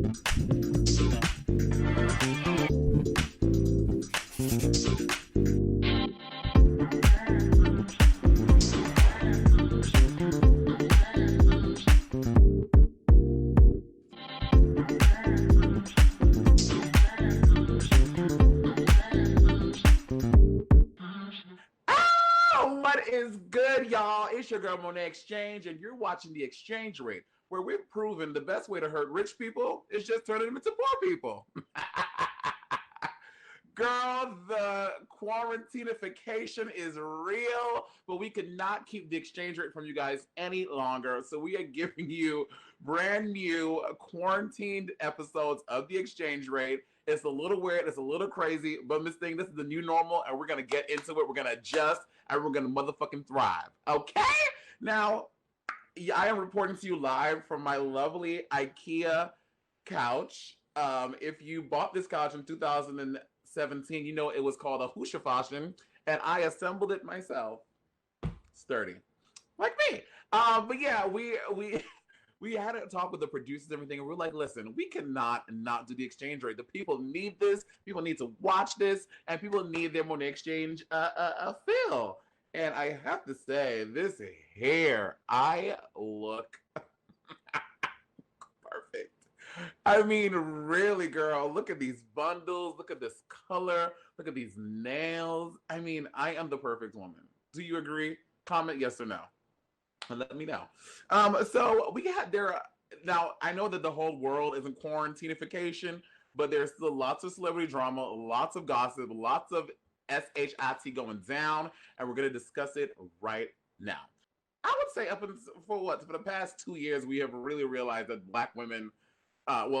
What is good, y'all? It's your girl Monét X Change, and you're watching The Exchange Rate, where we've proven the best way to hurt rich people is just turning them into poor people. Girl, the quarantinification is real, but we could not keep the exchange rate from you guys any longer. So we are giving you brand new quarantined episodes of the exchange rate. It's a little weird, it's a little crazy, but Miss Thing, this is the new normal, and we're gonna get into it. We're gonna adjust, and we're gonna motherfucking thrive. Okay? Now, I am reporting to you live from my lovely IKEA couch. If you bought this couch in 2017, you know it was called a Husha, and I assembled it myself. Sturdy, like me. But yeah, we had a talk with the producers and everything, and we're like, listen, we cannot not do the exchange rate. The people need this. People need to watch this, and people need their Monét Exchange feel. And I have to say, this hair, I look perfect. I mean, really, girl, look at these bundles. Look at this color. Look at these nails. I mean, I am the perfect woman. Do you agree? Comment yes or no. And let me know. So we had there now. I know that the whole world is in quarantinification, but there's still lots of celebrity drama, lots of gossip, lots of shit going down, and we're gonna discuss it right now. I would say for the past 2 years, we have really realized that Black women,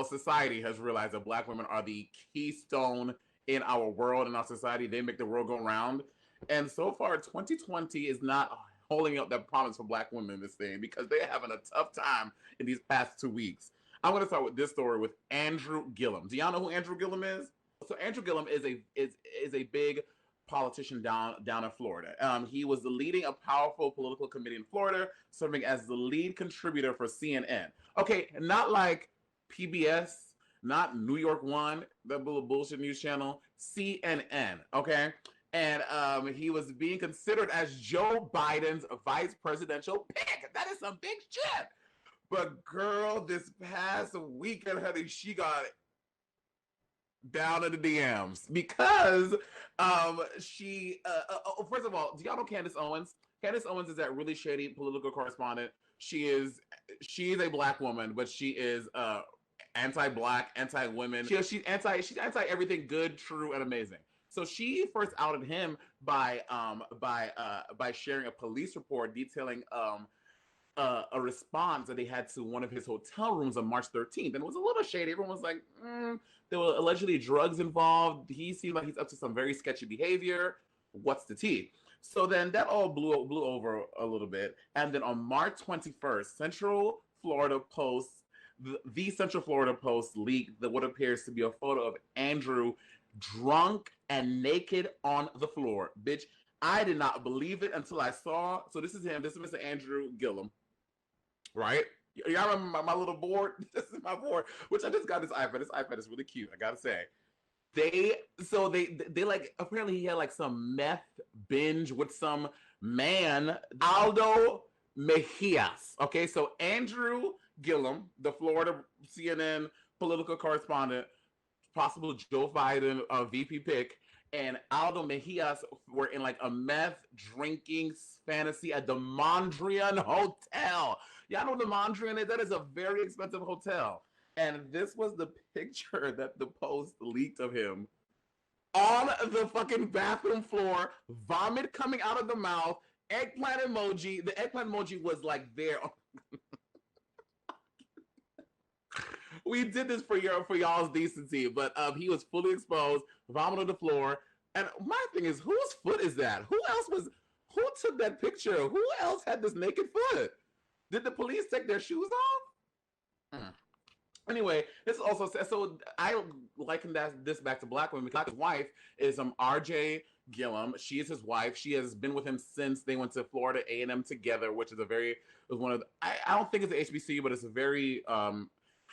society has realized that Black women are the keystone in our world and our society. They make the world go round, and so far, 2020 is not holding up that promise for Black women in this thing because they're having a tough time in these past 2 weeks. I'm going to start with this story with Andrew Gilliam. Do y'all know who Andrew Gilliam is? So Andrew Gilliam is a big politician down in Florida. He was leading a powerful political committee in Florida, serving as the lead contributor for CNN. Okay, not like PBS, not New York One, that little bullshit news channel, CNN. Okay. And he was being considered as Joe Biden's vice presidential pick. That is some big shit. But girl, this past weekend, honey, she got down in the DMs because she first of all, do y'all know Candace Owens? Candace Owens is that really shady political correspondent. She's a Black woman, but she is anti-Black, anti-women. She's anti everything good, true, and amazing. So she first outed him by sharing a police report detailing a response that they had to one of his hotel rooms on March 13th, and it was a little shady. Everyone was like, there were allegedly drugs involved. He seemed like he's up to some very sketchy behavior. What's the tea? So then that all blew over a little bit, and then on March 21st, Central Florida Post, the Central Florida Post leaked what appears to be a photo of Andrew drunk and naked on the floor. Bitch, I did not believe it until I saw. So this is him. This is Mr. Andrew Gilliam, right? Y'all remember my little board? This is my board, which I just got this iPad. This iPad is really cute, I gotta say. They like, apparently he had like some meth binge with some man, Aldo Mejias. Okay, so Andrew Gilliam, the Florida CNN political correspondent, possible Joe Biden VP pick, and Aldo Mejias were in like a meth drinking fantasy at the Mondrian Hotel. Y'all know what the Mondrian is? That is a very expensive hotel. And this was the picture that the Post leaked of him on the fucking bathroom floor, vomit coming out of the mouth, eggplant emoji. The eggplant emoji was like there. We did this for y'all's decency, but he was fully exposed, vomit on the floor. And my thing is, whose foot is that? Who took that picture? Who else had this naked foot? Did the police take their shoes off? Anyway, this is also, so I liken this back to Black women because his wife is RJ Gilliam. She is his wife. She has been with him since they went to Florida A&M together, which is one of the, I don't think it's the HBCU, but it's a very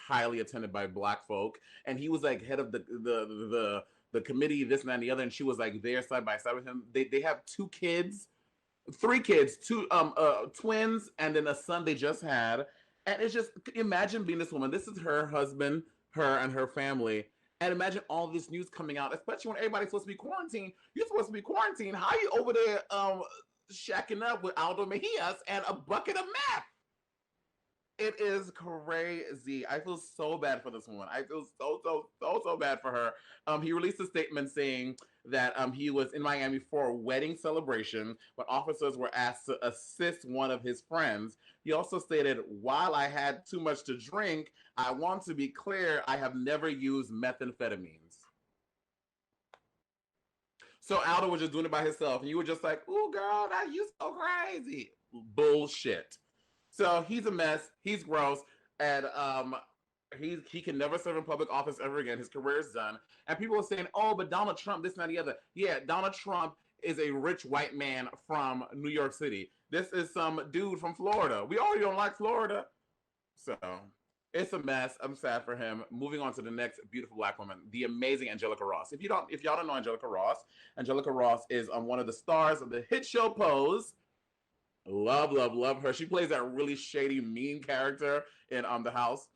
highly attended by Black folk, and he was like head of the committee, this and that and the other, and she was like there side by side with him. They have two kids, three kids, two twins, and then a son they just had. And it's just, imagine being this woman. This is her husband, her and her family. And imagine all this news coming out, especially when everybody's supposed to be quarantined. You're supposed to be quarantined. How are you over there shacking up with Aldo Mejias and a bucket of meth? It is crazy. I feel so bad for this woman. I feel so bad for her. He released a statement saying that he was in Miami for a wedding celebration, but officers were asked to assist one of his friends. He also stated, "While I had too much to drink, I want to be clear, I have never used methamphetamines." So Aldo was just doing it by himself, and you were just like, "Ooh, girl, that you so crazy." Bullshit. So he's a mess. He's gross, and he can never serve in public office ever again. His career is done. And people are saying, "Oh, but Donald Trump, this and that, and the other." Yeah, Donald Trump is a rich white man from New York City. This is some dude from Florida. We already don't like Florida, so it's a mess. I'm sad for him. Moving on to the next beautiful Black woman, the amazing Angelica Ross. If y'all don't know Angelica Ross is one of the stars of the hit show Pose. Love her. She plays that really shady, mean character in The House.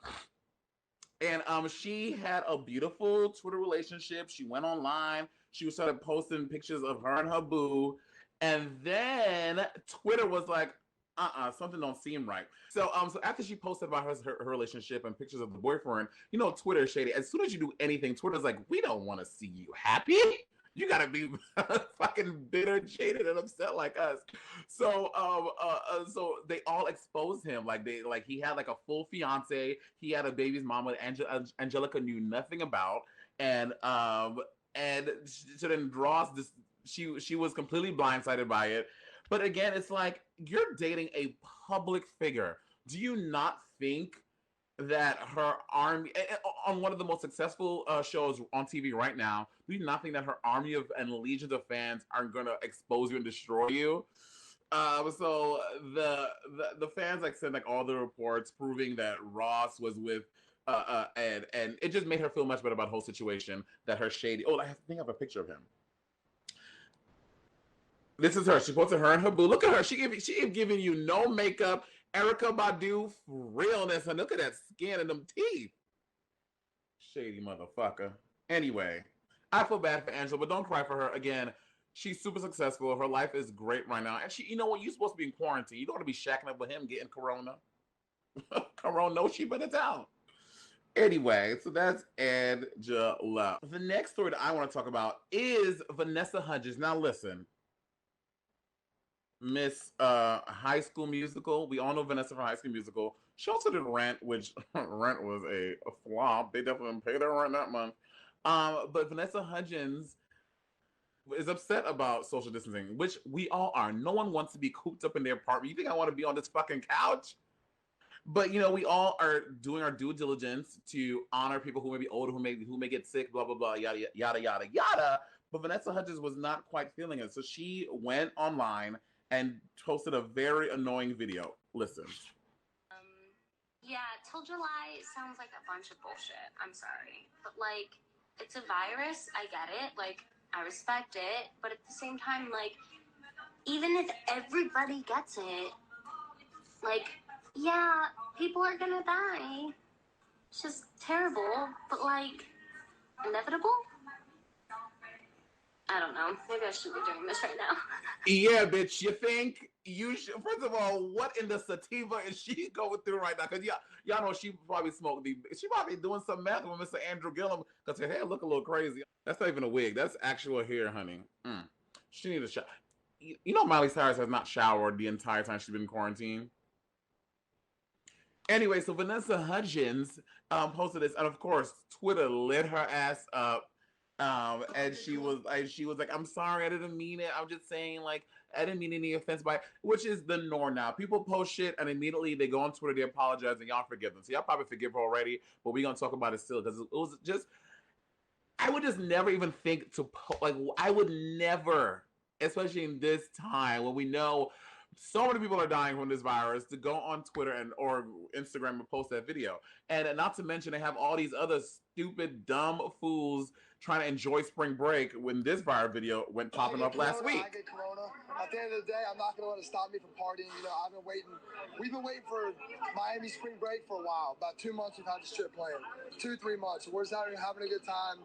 And she had a beautiful Twitter relationship. She went online. She started posting pictures of her and her boo. And then Twitter was like, something don't seem right. So after she posted about her relationship and pictures of the boyfriend, you know, Twitter is shady. As soon as you do anything, Twitter's like, we don't want to see you happy. You gotta be fucking bitter, jaded, and upset like us. So, so they all exposed him. Like he had like a full fiance. He had a baby's mama. Angelica knew nothing about, and so then Ross, she was completely blindsided by it. But again, it's like you're dating a public figure. Do you not think that her army on one of the most successful shows on TV right now, do you not think that her army of and legions of fans are gonna expose you and destroy you? So the fans like sent like all the reports proving that Ross was with Ed, and it just made her feel much better about the whole situation. That her shady. Oh, I think I have a picture of him. This is her. She posted her and her boo. Look at her. She ain't giving you no makeup. Erykah Badu realness, and look at that skin and them teeth. Shady motherfucker. Anyway, I feel bad for Angela, but don't cry for her. Again, she's super successful. Her life is great right now. And you know what? You're supposed to be in quarantine. You don't want to be shacking up with him getting corona. Corona, no sheep in the town. Anyway, so that's Angela. The next story that I want to talk about is Vanessa Hudgens. Now listen, Miss High School Musical. We all know Vanessa from High School Musical. She also did Rent, which Rent was a flop. They definitely didn't pay their rent that month. But Vanessa Hudgens is upset about social distancing, which we all are. No one wants to be cooped up in their apartment. You think I want to be on this fucking couch? But you know, we all are doing our due diligence to honor people who may be older, who may get sick, blah blah blah, yada yada yada yada. But Vanessa Hudgens was not quite feeling it, so she went online and posted a very annoying video. Listen. Yeah, till July sounds like a bunch of bullshit. I'm sorry. But, like, it's a virus. I get it. Like, I respect it. But at the same time, like, even if everybody gets it, like, yeah, people are gonna die. It's just terrible. But, like, inevitable? I don't know. Maybe I should be doing this right now. Yeah, bitch. You think you should? First of all, what in the sativa is she going through right now? Because y'all know she probably smoked the. She probably doing some meth with Mr. Andrew Gilliam because her hair look a little crazy. That's not even a wig. That's actual hair, honey. She needs a shower. You know, Miley Cyrus has not showered the entire time she's been in quarantine. Anyway, so Vanessa Hudgens posted this, and of course, Twitter lit her ass up. And she was like, "I'm sorry, I didn't mean it. I'm just saying, like, I didn't mean any offense by," which is the norm now. People post shit and immediately they go on Twitter, they apologize, and y'all forgive them. So y'all probably forgive her already, but we're gonna talk about it still because it was just. I would just never even think to like. I would never, especially in this time when we know so many people are dying from this virus to go on Twitter and or Instagram and post that video. And not to mention they have all these other stupid, dumb fools trying to enjoy spring break when this viral video went popping up last week. I get corona. At the end of the day, I'm not going to let it stop me from partying. You know, we've been waiting for Miami spring break for a while. About 2 months we've had the strip playing. 2-3 months. We're just out here having a good time.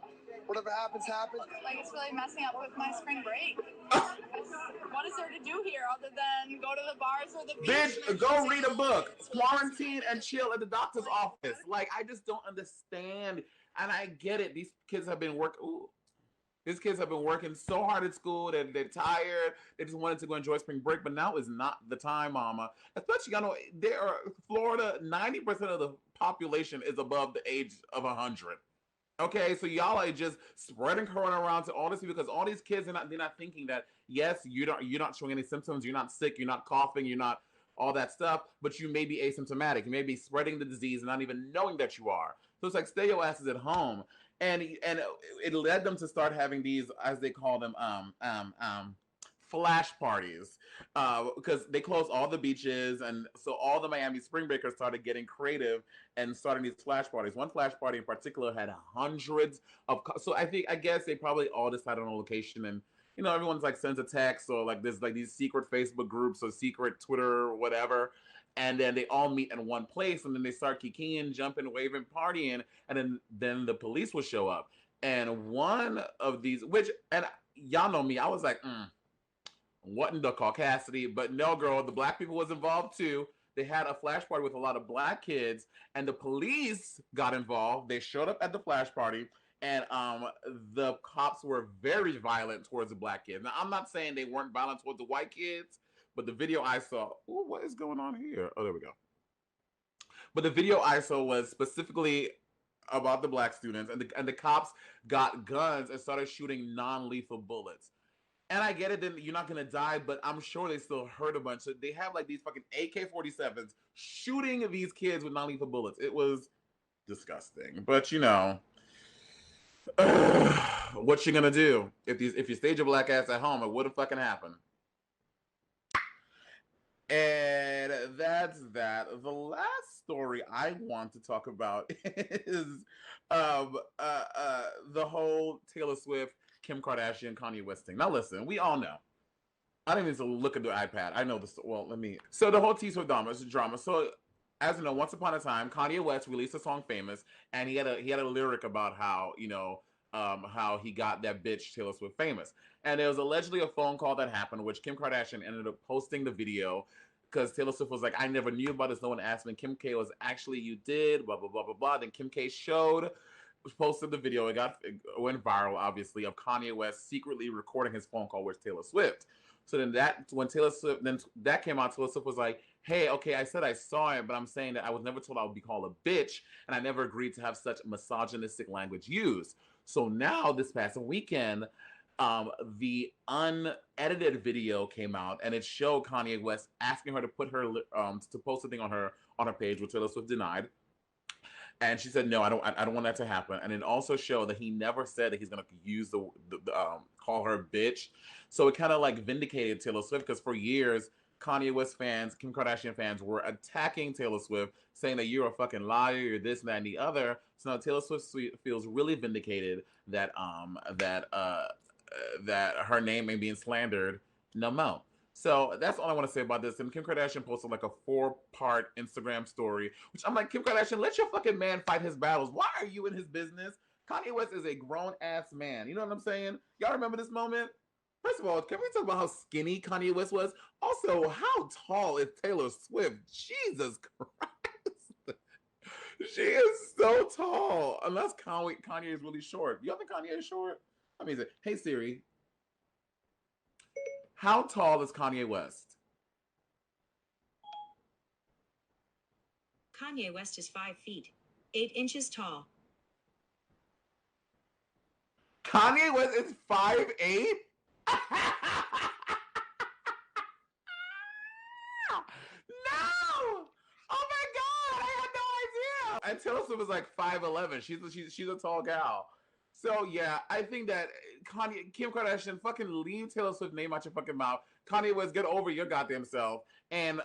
Whatever happens, happens. Like, it's really messing up with my spring break. What is there to do here other than go to the bars or the beach? Bitch, go read a book. Quarantine and chill at the doctor's office. Like, I just don't understand. And I get it. These kids have been working. These kids have been working so hard at school that they're tired. They just wanted to go enjoy spring break, but now is not the time, mama. Especially, there are Florida, 90% of the population is above the age of 100. Okay, so y'all are just spreading corona around to all this people because all these kids they're not thinking that yes, you're not showing any symptoms, you're not sick, you're not coughing, you're not all that stuff, but you may be asymptomatic. You may be spreading the disease and not even knowing that you are. So it's like stay your asses at home. And it led them to start having these, as they call them, flash parties, because they closed all the beaches, and so all the Miami spring breakers started getting creative and starting these flash parties. One flash party in particular had hundreds of. So I guess they probably all decided on a location, and everyone's like sends a text or like there's like these secret Facebook groups or secret Twitter or whatever. And then they all meet in one place, and then they start kikiing, jumping, waving, partying, and then the police will show up. And one of these, and y'all know me, I was like, what in the caucasity? But no, girl, the black people was involved too. They had a flash party with a lot of black kids, and the police got involved. They showed up at the flash party, and the cops were very violent towards the black kids. Now, I'm not saying they weren't violent towards the white kids, but the video I saw, what is going on here? Oh, there we go. But the video I saw was specifically about the black students, and the cops got guns and started shooting non-lethal bullets. And I get it, then you're not gonna die, but I'm sure they still hurt a bunch. So they have like these fucking AK-47s shooting these kids with non-lethal bullets. It was disgusting. But what you gonna do if you stage your black ass at home? It wouldn't fucking happen. And that's that. The last story I want to talk about is the whole Taylor Swift, Kim Kardashian, Kanye West thing. Now listen, we all know. I didn't even look at the iPad. I know this. Well, So the whole T Swift drama. So as you know, once upon a time, Kanye West released a song "Famous," and he had a lyric about how how he got that bitch Taylor Swift famous. And there was allegedly a phone call that happened, which Kim Kardashian ended up posting the video because Taylor Swift was like, I never knew about this. No one asked me. Kim K was actually, you did, blah, blah, blah, blah, blah. Then Kim K posted the video. It went viral, obviously, of Kanye West secretly recording his phone call with Taylor Swift. So then when Taylor Swift, then that came out, Taylor Swift was like, hey, okay, I said I saw it, but I'm saying that I was never told I would be called a bitch, and I never agreed to have such misogynistic language used. So now, this past weekend, the unedited video came out, and it showed Kanye West asking her to put her to post something on her page, which Taylor Swift denied. And she said, no, I don't want that to happen. And it also showed that he never said that he's going to use the call her bitch. So it kind of like vindicated Taylor Swift, because for years, Kanye West fans, Kim Kardashian fans were attacking Taylor Swift, saying that you're a fucking liar, you're this, that, and the other. So now Taylor Swift feels really vindicated that that her name ain't being slandered no more. So that's all I want to say about this. And Kim Kardashian posted like a 4-part Instagram story, which I'm like, Kim Kardashian, let your fucking man fight his battles. Why are you in his business? Kanye West is a grown-ass man. You know what I'm saying? Y'all remember this moment? First of all, can we talk about how skinny Kanye West was? Also, how tall is Taylor Swift? Jesus Christ. She is so tall. Unless Kanye is really short. Do y'all think Kanye is short? I mean, hey Siri, how tall is Kanye West? Kanye West is 5 feet, 8 inches tall. Kanye West is 5'8"? No! Oh my God! I had no idea. And Taylor Swift is like 5'11". She's a tall gal. So yeah, I think that Kim Kardashian, fucking leave Taylor Swift name out your fucking mouth. Kanye West, get over your goddamn self. And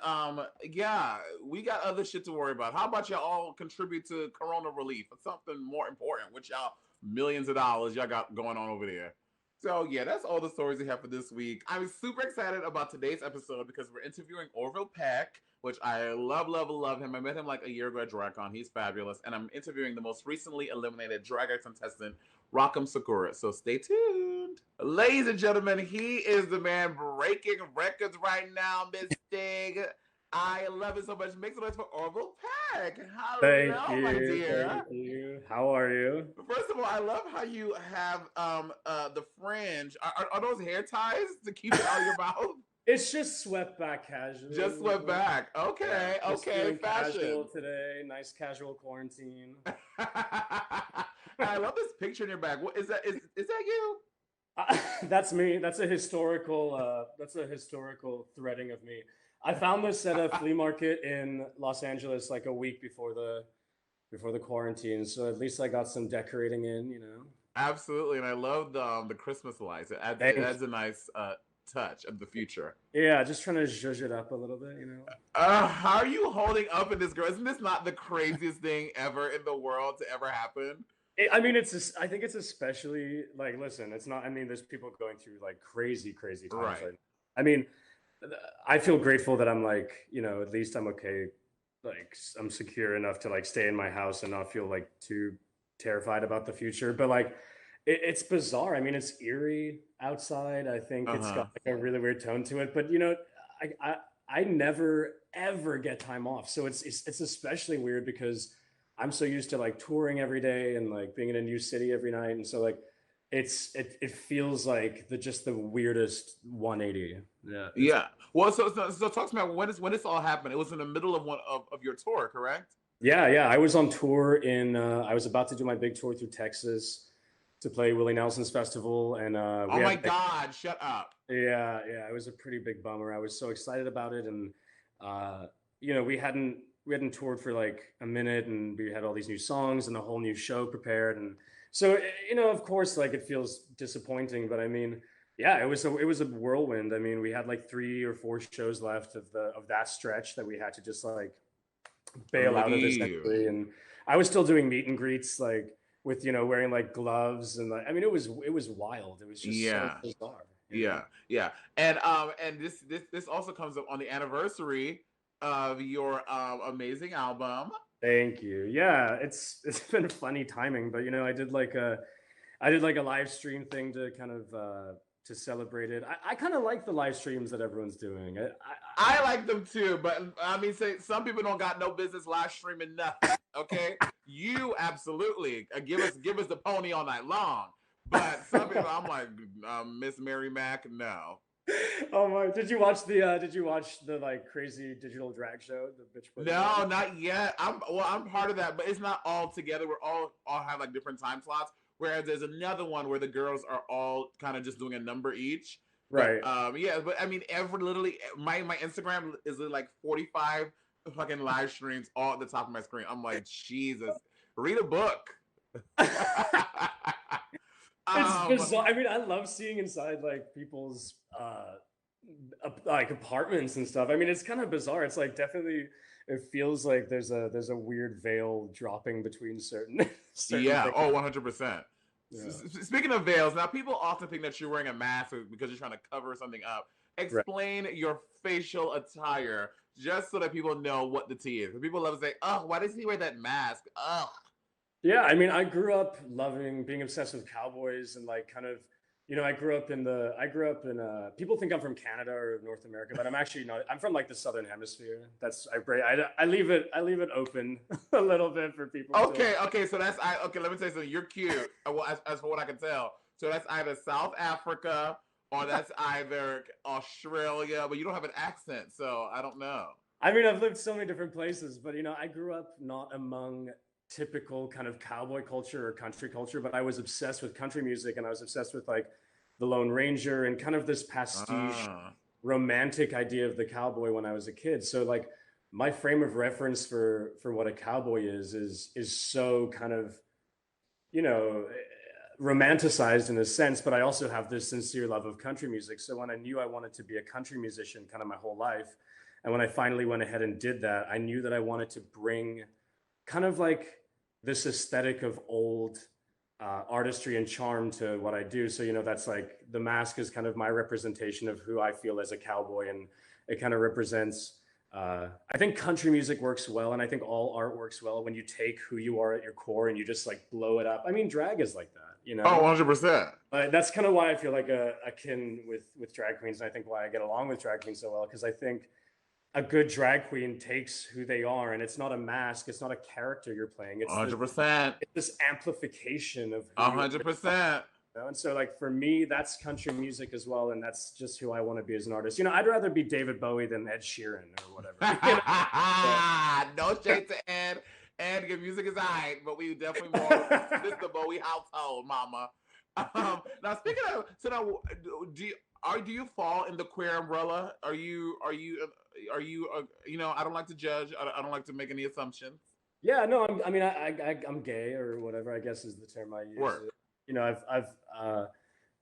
yeah, we got other shit to worry about. How about y'all all contribute to corona relief or something more important, with y'all millions of dollars y'all got going on over there. So yeah, that's all the stories we have for this week. I'm super excited about today's episode because we're interviewing Orville Peck, which I love, love, love him. I met him like a year ago at DragCon. He's fabulous. And I'm interviewing the most recently eliminated Drag Race contestant, Rock'em Sakura. So stay tuned. Ladies and gentlemen, he is the man breaking records right now, Miss Stig. I love it so much. Make some noise for Orville Peck. Thank Hello, my you. dear. Thank you. How are you? First of all, I love how you have the fringe. Are those hair ties to keep it out of your mouth? It's just swept back casually. Just swept back. Okay, Yeah, okay, fashion. Casual today. Nice casual quarantine. I love this picture in your back. What is that? Is that you? That's me. That's a historical threading of me. I found this at a flea market in Los Angeles like a week before the quarantine. So at least I got some decorating in, you know. Absolutely, and I love the Christmas lights. It adds a nice touch of the future. Yeah, just trying to zhuzh it up a little bit, you know. How are you holding up in this, girl? Isn't this not the craziest thing ever in the world to ever happen? I mean, I think it's especially like, listen, it's not. I mean, there's people going through like crazy times. Right. I mean, I feel grateful that I'm like, you know, at least I'm okay. Like, I'm secure enough to like stay in my house and not feel like too terrified about the future. But like, it's bizarre. I mean, it's eerie outside. I think it's got like a really weird tone to it. But you know, I never ever get time off, so it's especially weird because I'm so used to like touring every day and like being in a new city every night, and so like it feels like the weirdest 180. Yeah. Yeah. Well, so talk to me about when this all happened. It was in the middle of one of your tour, correct? Yeah. I was on tour I was about to do my big tour through Texas to play Willie Nelson's festival, and oh my God, shut up. Yeah. It was a pretty big bummer. I was so excited about it, and you know, we hadn't toured for like a minute, and we had all these new songs and a whole new show prepared, and so, you know, of course, like it feels disappointing, but I mean, yeah, it was a whirlwind. I mean, we had like 3 or 4 shows left of that stretch that we had to just like bail out of, essentially, and I was still doing meet and greets like with, you know, wearing like gloves, and like, I mean, it was wild. It was just so bizarre. Yeah. And this also comes up on the anniversary of your amazing album. Thank you. Yeah, it's been funny timing, but you know, I did like a live stream thing to kind of to celebrate it. I kind of like the live streams that everyone's doing. I like them too, but I mean, say some people don't got no business live streaming nothing. Okay, you absolutely give us the pony all night long, but some people, I'm like, Miss Mary Mac, no. Oh my! Did you watch the like crazy digital drag show? The bitch. No, not yet. I'm part of that, but it's not all together. We're all have like different time slots. Whereas there's another one where the girls are all kind of just doing a number each. Right. But, yeah, but I mean, literally my Instagram is like 45 fucking live streams all at the top of my screen. I'm like, Jesus, read a book. It's bizarre. I mean, I love seeing inside like people's like apartments and stuff. I mean, it's kind of bizarre. It's like definitely, it feels like there's a weird veil dropping between certain yeah. things. Oh, 100%. Yeah. Speaking of veils, now people often think that you're wearing a mask because you're trying to cover something up. Explain your facial attire just so that people know what the tea is. People love to say, "Oh, why does he wear that mask?" Oh. Yeah, I mean, I grew up being obsessed with cowboys, and like kind of, you know, I grew up in people think I'm from Canada or North America, but I'm actually not. I'm from like the Southern Hemisphere. I leave it open a little bit for people. Okay, so let me tell you something. You're cute. Well, as for what I can tell, so that's either South Africa or that's either Australia, but you don't have an accent, so I don't know. I mean, I've lived so many different places, but you know, I grew up not among typical kind of cowboy culture or country culture, but I was obsessed with country music, and I was obsessed with like the Lone Ranger and kind of this pastiche romantic idea of the cowboy when I was a kid. So like my frame of reference for what a cowboy is so kind of, you know, romanticized in a sense, but I also have this sincere love of country music. So when I knew I wanted to be a country musician kind of my whole life, and when I finally went ahead and did that, I knew that I wanted to bring kind of like this aesthetic of old artistry and charm to what I do. So, that's like the mask is kind of my representation of who I feel as a cowboy. And it kind of represents, I think country music works well. And I think all art works well when you take who you are at your core and you just like blow it up. I mean, drag is like that, Oh, 100%. That's kind of why I feel like akin with drag queens. And I think why I get along with drag queens so well, because I think a good drag queen takes who they are, and it's not a mask, it's not a character you're playing. It's 100%. It's this amplification of 100%. And so, like, for me, that's country music as well, and that's just who I want to be as an artist. I'd rather be David Bowie than Ed Sheeran or whatever. No shade to Ed. Ed, your music is alright, but we definitely more this the Bowie household, mama. Now, speaking of, so now, do you fall in the queer umbrella? Are you? I don't like to judge. I don't like to make any assumptions. Yeah, no, I'm gay or whatever, I guess is the term I use. Work.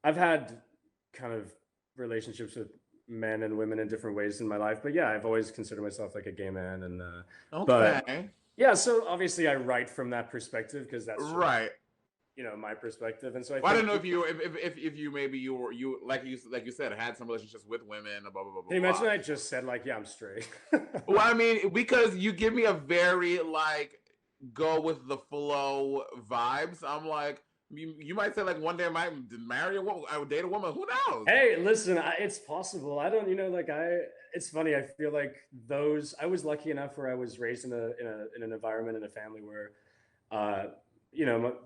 I've had kind of relationships with men and women in different ways in my life, but yeah, I've always considered myself like a gay man. And okay. But yeah, so obviously I write from that perspective because that's right. My perspective, and so I don't know if you maybe you like you said had some relationships with women, blah blah blah. Can you imagine I just said like, yeah, I'm straight? Well, I mean, because you give me a very like go with the flow vibes. I'm like, you might say like one day I might marry a woman, I would date a woman. Who knows? Hey, listen, it's possible. I don't, it's funny. I feel like I was lucky enough where I was raised in an environment, in a family where,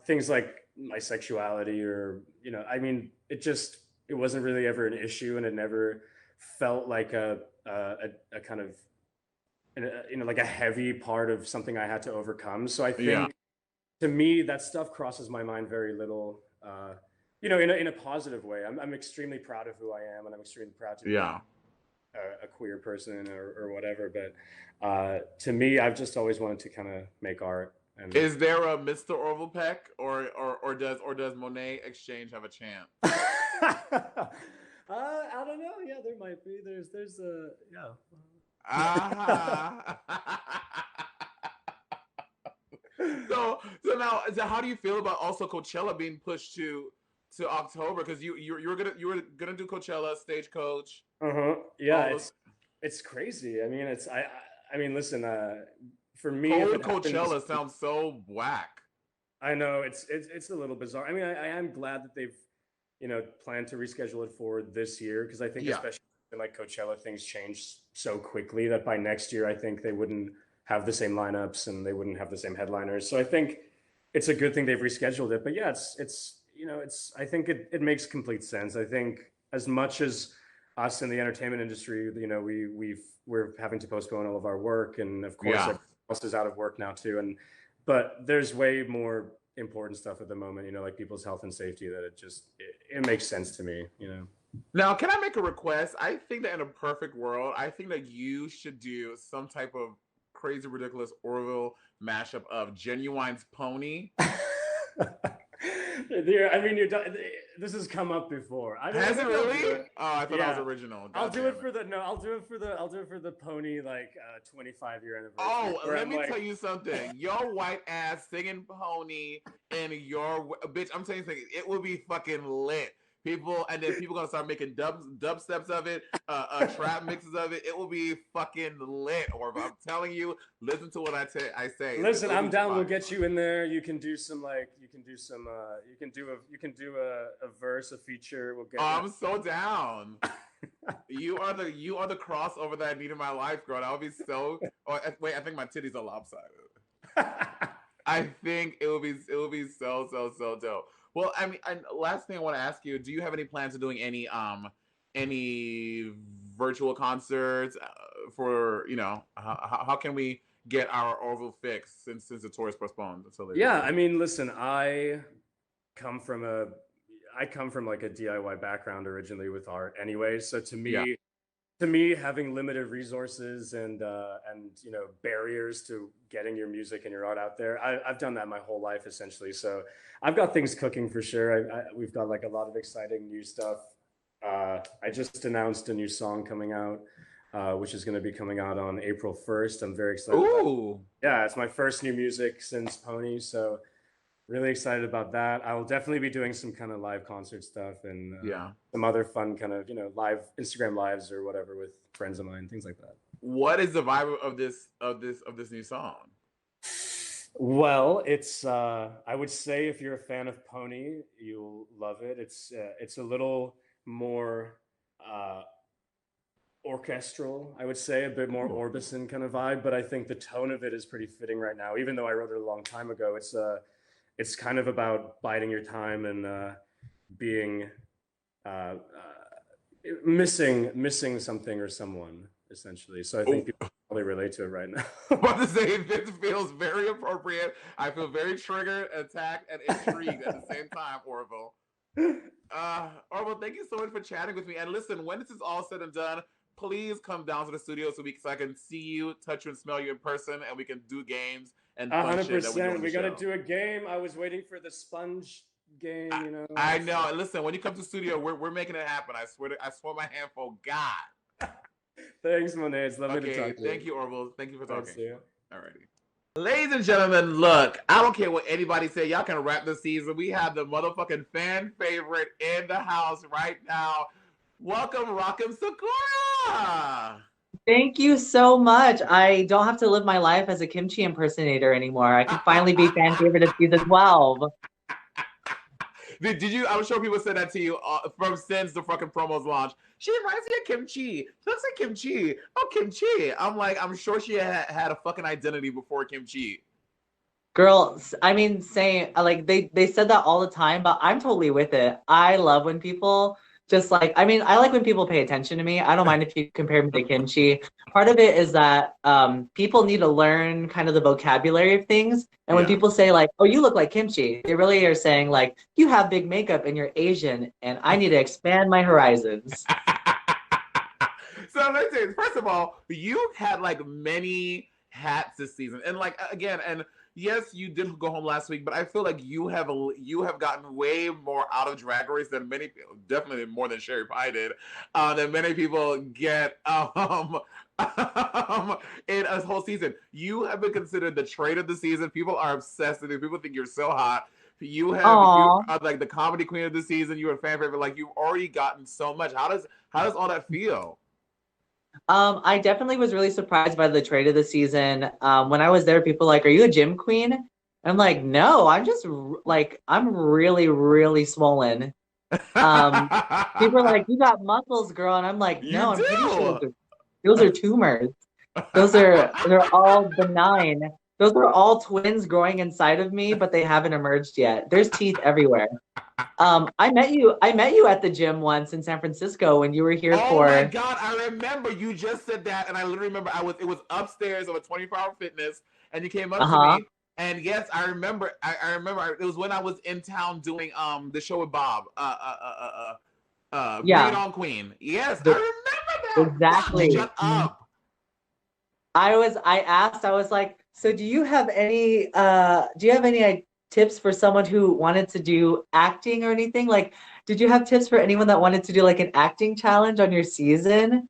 things like my sexuality or, it wasn't really ever an issue, and it never felt like a kind of, like a heavy part of something I had to overcome. So I think to me, that stuff crosses my mind very little, in a positive way. I'm extremely proud of who I am, and I'm extremely proud to be a queer person or whatever. But to me, I've just always wanted to kind of make art. And is there a Mr. Orville Peck or does Monét X Change have a chance? I don't know. Yeah, there might be. There's a So now, how do you feel about also Coachella being pushed to October? Because you were gonna do Coachella, Stagecoach. Yeah, it's crazy. I mean, listen. For me, Coachella sounds so whack. I know it's a little bizarre. I mean, I am glad that they've planned to reschedule it for this year, because I think especially like Coachella, things change so quickly that by next year I think they wouldn't have the same lineups and they wouldn't have the same headliners. So I think it's a good thing they've rescheduled it. But yeah, I think it makes complete sense. I think as much as us in the entertainment industry, we're having to postpone all of our work, and of course everyone else is out of work now too. But there's way more important stuff at the moment, like people's health and safety, that it makes sense to me, Now, can I make a request? I think that in a perfect world, I think that you should do some type of crazy, ridiculous Orville mashup of Genuine's Pony. This has come up before. Has it really? Oh, I thought that was original. I'll do it for the Pony 25-year anniversary. Oh, let me tell you something. Your white ass singing Pony and your bitch. I'm telling you something. It will be fucking lit. People gonna start making dub steps of it, trap mixes of it. It will be fucking lit. Or I'm telling you, listen to what I say. Listen, I'm down. We'll get you in there. You can do a verse, a feature. We'll get. I'm so down. You are the crossover that I need in my life, girl. That would be so. Wait, I think my titties are lopsided. I think it will be so dope. Well, I mean, last thing I want to ask you: do you have any plans of doing any virtual concerts for how can we get our Orville fix since the tour is postponed until later? Yeah, I mean, listen, I come from like a DIY background originally with art, anyway. So to me, to me, having limited resources and you know, barriers to getting your music and your art out there, I've done that my whole life essentially. So I've got things cooking for sure. We've got like a lot of exciting new stuff. I just announced a new song coming out, which is going to be coming out on April 1st. I'm very excited. Ooh. Yeah, it's my first new music since Pony, so really excited about that. I will definitely be doing some kind of live concert stuff and some other fun kind of, you know, live Instagram lives or whatever with friends of mine, things like that. What is the vibe of this new song? Well, it's I would say if you're a fan of Pony, you'll love it. It's a little more orchestral, I would say, a bit more Orbison kind of vibe, but I think the tone of it is pretty fitting right now. Even though I wrote it a long time ago, it's kind of about biding your time and being missing something or someone, essentially. So I think people probably relate to it right now. About to say, this feels very appropriate. I feel very triggered, attacked, and intrigued at the same time, Orville. Orville, thank you so much for chatting with me. And listen, when this is all said and done, please come down to the studio so I can see you, touch you, and smell you in person, and we can do games and fun 100%. shit that we do. We got to do a game. I was waiting for the sponge game. You know. I know. And listen, when you come to the studio, we're making it happen. I swear my hand for God. Thanks, Monét. It's lovely to talk to you. Thank you, Orville. Thank you for talking. Alrighty. Ladies and gentlemen, look, I don't care what anybody say. Y'all can wrap the season. We have the motherfucking fan favorite in the house right now. Welcome, Rock'em Sakura. Thank you so much. I don't have to live my life as a kimchi impersonator anymore. I can finally be fan favorite of season 12. Did you? I'm sure people said that to you since the fucking promos launched. She reminds me of kimchi. She looks like kimchi. Oh, kimchi. I'm sure she had a fucking identity before kimchi. Girl, I mean, saying like they said that all the time, but I'm totally with it. I love when people just like, I mean, I like when people pay attention to me. I don't mind if you compare me to kimchi. Part of it is that people need to learn kind of the vocabulary of things. And when people say like, oh, you look like kimchi, they really are saying like, you have big makeup and you're Asian and I need to expand my horizons. So let's say, first of all, you had like many hats this season. And like, again, and yes, you did go home last week, but I feel like you have gotten way more out of Drag Race than many people, definitely more than Sherry Pie did, than many people get in a whole season. You have been considered the trade of the season. People are obsessed with you. People think you're so hot. You are like the comedy queen of the season. You're a fan favorite. Like you've already gotten so much. How does all that feel? I definitely was really surprised by the trade of the season. When I was there, people were like, are you a gym queen? I'm like, no, I'm just like, I'm really, really swollen. People are like, you got muscles, girl. And I'm like, no, I'm pretty sure those are tumors. They're all benign. Those are all twins growing inside of me, but they haven't emerged yet. There's teeth everywhere. I met you at the gym once in San Francisco when you were here for. Oh my God, I remember you just said that, and I literally remember it was upstairs of a 24-hour fitness, and you came up to me, and yes, I remember. I remember it was when I was in town doing the show with Bob. Bring It On Queen. Yes, I remember that. Exactly. Shut up. I asked, I was like, so do you have any tips for someone who wanted to do acting or anything? Like, did you have tips for anyone that wanted to do like an acting challenge on your season?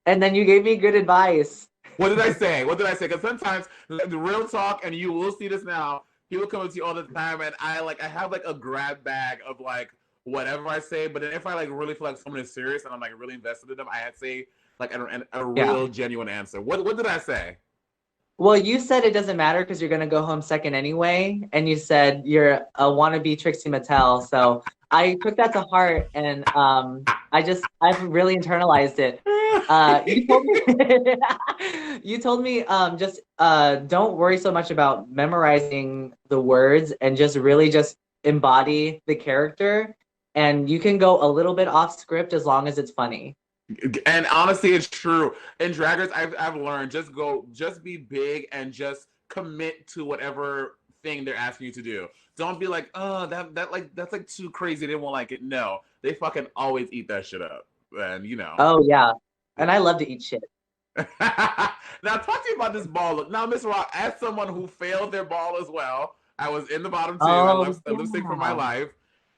And then you gave me good advice. What did I say? Because sometimes the real talk, and you will see this now, people come up to you all the time, and I have like a grab bag of like whatever I say, but then if I like really feel like someone is serious and I'm like really invested in them, I had to say like a real genuine answer. What did I say? Well, you said it doesn't matter because you're going to go home second anyway. And you said you're a wannabe Trixie Mattel. So I took that to heart, and I've really internalized it. You told me just don't worry so much about memorizing the words and just really just embody the character. And you can go a little bit off script as long as it's funny. And honestly, it's true. In Drag Race, I've learned just be big and just commit to whatever thing they're asking you to do. Don't be like, oh, that's like too crazy. They won't like it. No, they fucking always eat that shit up. And you know. Oh yeah. And I love to eat shit. Now, talk to you about this ball look. Now, Miss Rock, as someone who failed their ball as well, I was in the bottom two. I Oh, lip sync for my yeah. life.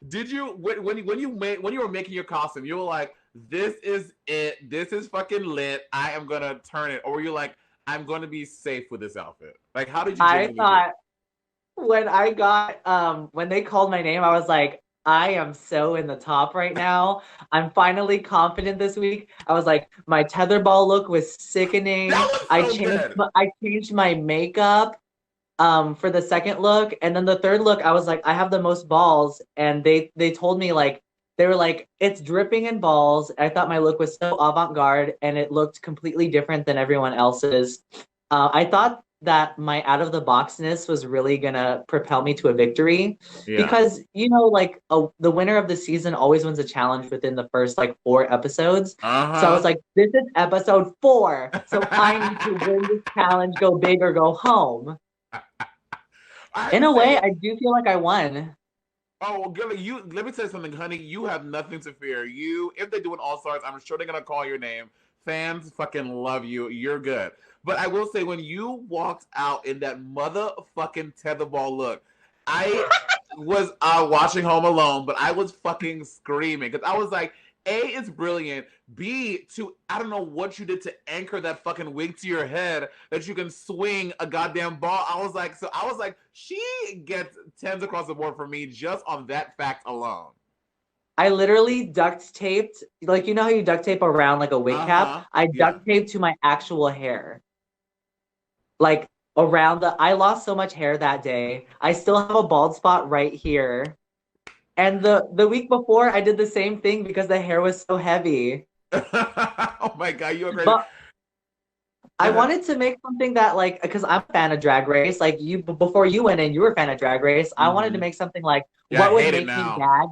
Did you when you were making your costume, you were like, "This is it. This is fucking lit. I am gonna turn it," or were you like, "I'm gonna be safe with this outfit"? Like, how did you I genuinely thought when I got when they called my name, I was like, I am so in the top right now. I'm finally confident this week. I was like, my tetherball look was sickening. That was so good. I changed my makeup for the second look, and then the third look, I was like, I have the most balls, and they told me like they were like, it's dripping in balls. I thought my look was so avant-garde, and it looked completely different than everyone else's. I thought that my out of the boxness was really gonna propel me to a victory Yeah. because like the winner of the season always wins a challenge within the first like 4 episodes. So I was like, this is episode 4, so I need to win this challenge, go big or go home. In a way, I do feel like I won. Oh, well, Gilliam, let me tell you something, honey. You have nothing to fear. If they do an All-Stars, I'm sure they're gonna call your name. Fans fucking love you. You're good. But I will say, when you walked out in that motherfucking tetherball look, I was watching Home Alone, but I was fucking screaming because I was like, A, it's brilliant. B, I don't know what you did to anchor that fucking wig to your head that you can swing a goddamn ball. I was like, she gets 10s across the board for me just on that fact alone. I literally duct taped, like, you know how you duct tape around like a wig cap? I duct taped to my actual hair. Like I lost so much hair that day. I still have a bald spot right here. And the week before, I did the same thing because the hair was so heavy. Oh my God, you're great. But I wanted to make something that, like, because I'm a fan of Drag Race. Like, before you went in, you were a fan of Drag Race. I wanted to make something like, what would make me gag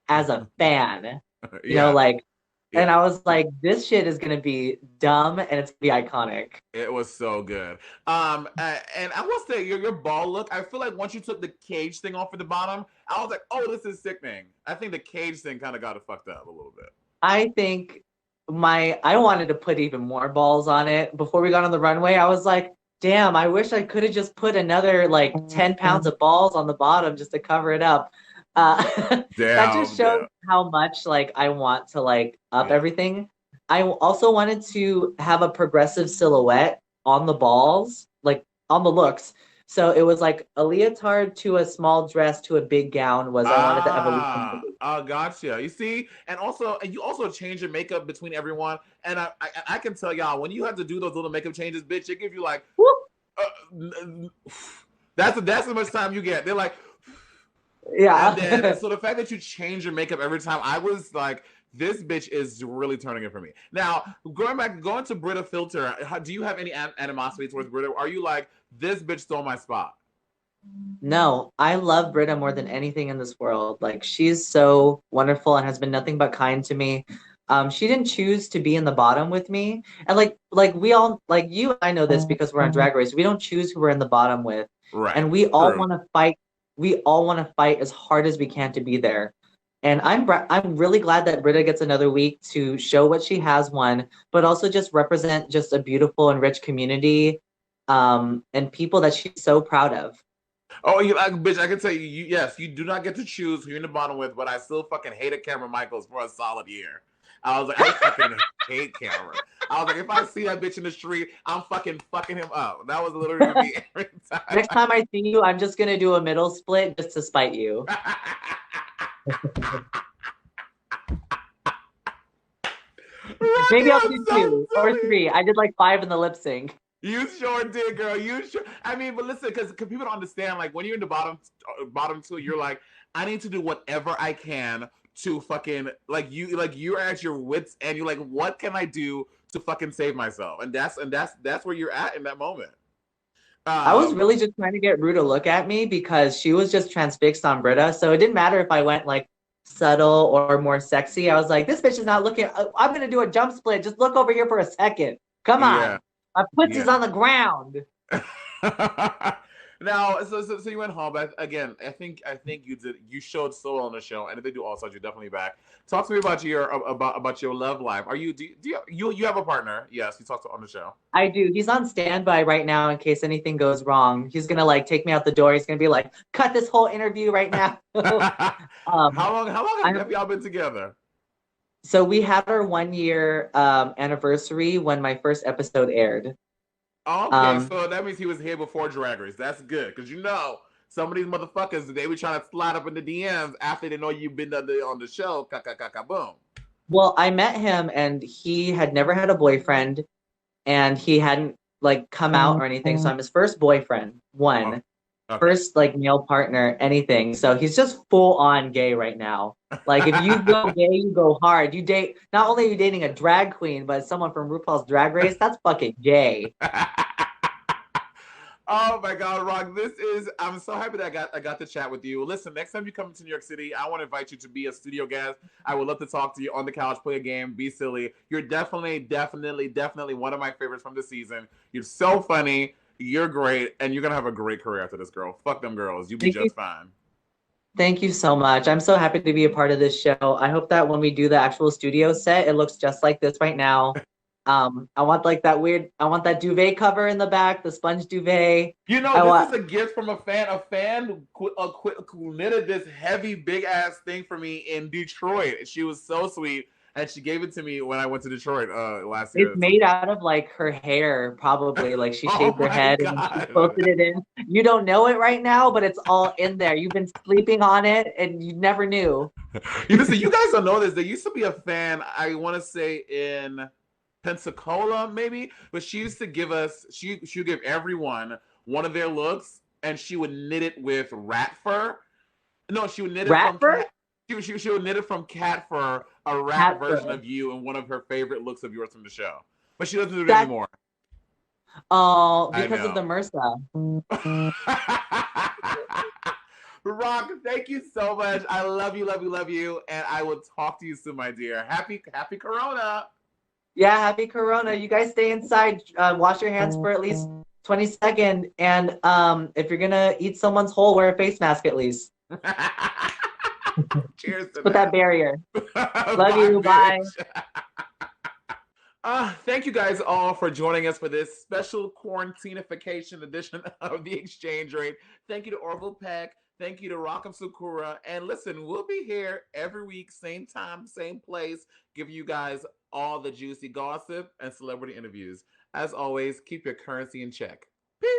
as a fan? You know, like, and I was like, this shit is gonna be dumb and it's gonna be iconic. It was so good. And I will say your ball look, I feel like once you took the cage thing off at the bottom, I was like, oh, this is sickening. I think the cage thing kind of got it fucked up a little bit. I think I wanted to put even more balls on it. Before we got on the runway, I was like, damn, I wish I could have just put another like 10 pounds of balls on the bottom just to cover it up. That just shows how much like I want to like up everything. I also wanted to have a progressive silhouette on the balls, like on the looks. So it was like a leotard to a small dress to a big gown was I wanted the evolution. Oh, gotcha. You see, and you also change your makeup between everyone. And I can tell y'all when you have to do those little makeup changes, bitch, it gives you like that's as much time you get. They're like, yeah. And then, so the fact that you change your makeup every time, I was like, this bitch is really turning it for me. Now, going to Brita Filter, do you have any animosity towards Brita? Are you like, this bitch stole my spot? No, I love Brita more than anything in this world. Like, she's so wonderful and has been nothing but kind to me. She didn't choose to be in the bottom with me. And like we all, like you and I know this because we're on Drag Race. We don't choose who we're in the bottom with. Right. And we all want to fight. We all want to fight as hard as we can to be there. And I'm really glad that Brita gets another week to show what she has won, but also just represent just a beautiful and rich community and people that she's so proud of. Oh, bitch, I can tell you, yes, you do not get to choose who you're in the bottom with, but I still fucking hated Cameron Michaels for a solid year. I was like, I fucking hate Cameron. I was like, if I see that bitch in the street, I'm fucking him up. That was literally me every time. Next time I see you, I'm just gonna do a middle split just to spite you. Maybe I'll do 2 or 3. I did like 5 in the lip sync. You sure did, girl. You sure. I mean, but listen, because people don't understand. Like when you're in the bottom 2, you're like, I need to do whatever I can to fucking you're at your wits and you're like, what can I do to fucking save myself? And that's where you're at in that moment. I was really just trying to get Rue to look at me because she was just transfixed on Brita. So it didn't matter if I went like subtle or more sexy. I was like, this bitch is not looking. I'm gonna do a jump split. Just look over here for a second. Come on. Yeah. My pussy's on the ground. Now, so you went home, but again, I think you showed so well on the show, and if they do all stars, you're definitely back. Talk to me about your love life. Are you do you have a partner? Yes, you talked on the show. I do. He's on standby right now in case anything goes wrong. He's gonna like take me out the door. He's gonna be like, cut this whole interview right now. How long I have y'all been together? So we had our 1 year anniversary when my first episode aired. Okay, Um, so that means he was here before Drag Race. That's good, because some of these motherfuckers, they be trying to slide up in the DMs after they know you've been on the show. Boom. well, I met him and he had never had a boyfriend and he hadn't like come out or anything. So I'm his first boyfriend, Oh, one, okay. first like male partner, anything. So he's just full on gay right now. Like if you go gay, you go hard. You date not only are you dating a drag queen, but someone from RuPaul's Drag Race. That's fucking gay. Oh my God, Rock! I'm so happy that I got to chat with you. Listen, next time you come to New York City, I want to invite you to be a studio guest. I would love to talk to you on the couch, play a game, be silly. You're definitely one of my favorites from the season. You're so funny. You're great, and you're gonna have a great career after this, girl. Fuck them girls. You'll be Thank you. just fine. Thank you so much. I'm so happy to be a part of this show. I hope that when we do the actual studio set, it looks just like this right now. I want like I want that duvet cover in the back, the sponge duvet. This is a gift from a fan. A fan who knitted this heavy, big ass thing for me in Detroit. She was so sweet, and she gave it to me when I went to Detroit last It's year. made out of like her hair, probably. Like she Oh shaved her my head and then she God. quilted it in. You don't know it right now, but it's all in there. You've been sleeping on it and you never knew. Listen, you guys don't know this. There used to be a fan, I want to say in Pensacola, maybe, but she used to give us, she would give everyone one of their looks, and she would knit it with rat fur. No, she would knit it Rat from fur? cat. She would knit it from cat fur, a rat Cat version fur. of you, and one of her favorite looks of yours from the show. But she doesn't do it That anymore. oh, I because of know. the MRSA. Rock, thank you so much. I love you, love you, love you, and I will talk to you soon, my dear. Happy Corona. Yeah, happy Corona. You guys stay inside. Wash your hands for at least 20 seconds. And if you're gonna eat someone's hole, wear a face mask at least. Cheers to Put that barrier. Love you. Bye. Thank you guys all for joining us for this special quarantinefication edition of the Exchange Rate. Thank you to Orville Peck. Thank you to Rock and Sakura. And listen, we'll be here every week, same time, same place, giving you guys all the juicy gossip and celebrity interviews. As always, keep your currency in check. Peace.